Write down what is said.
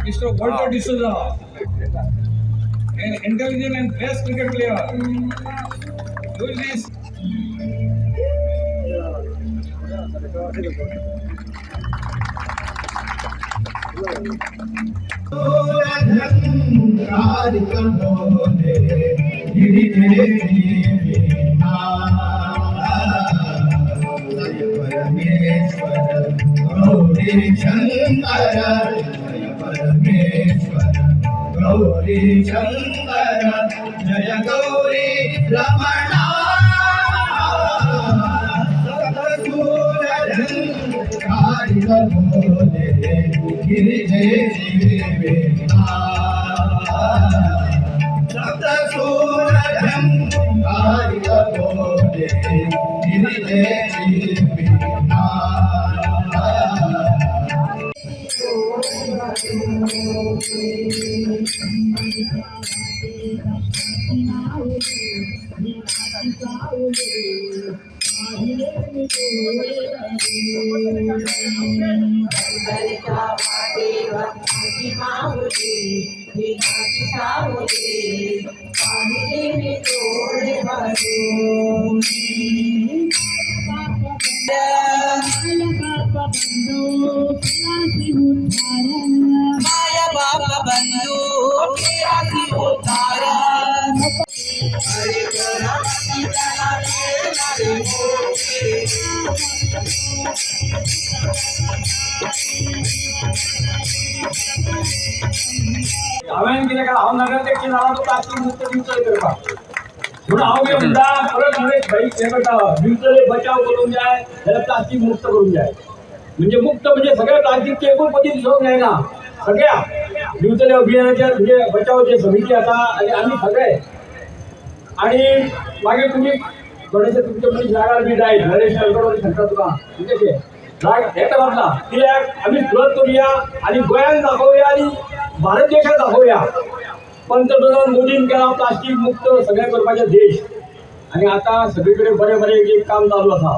Mr. Walter D'Souza, an intelligent and best cricket player. Who is this? Gauri Shankar जय गौरी रमणा सतसूरझंकारी बोले गिरिजय सतसूरझंकारी बोले गिरिजय माया बाबा बंधू केराची उतारण हरे कराची त्याला येणारे मोठे हांवें कितें केलां हांव नगराध्यक्ष जालो तो प्लास्टीक मुक्त दिवचले करता म्हणून हांव कितें म्हणटा परत हांवें हे करता दिवचले बचाव करूंक जाय जाल्यार प्लास्टीक मुक्त करूंक जाय म्हणजे मुक्त म्हणजे सगळ्या प्लास्टीकचे एकूच पदी दिसूंक जायना सगळ्या दिवचले अभियानाचे म्हणजे बचावचे समिती आसा आनी आमी सगळे आनी मागीर तुमी थोडेशे तुमचे मनीस जागार बी जाय नरेश नालगडे सांगता तुका कितें जाग हे करप ना कित्याक आमी सुरत करुया आनी गोंयान दाखोवया आनी भारत देशात दाखोवया पंतप्रधान मोदीन केला प्लास्टीक मुक्त सगळे करपाचे देश आनी आतां सगळे कडेन बरें बरें एक काम चालू आसा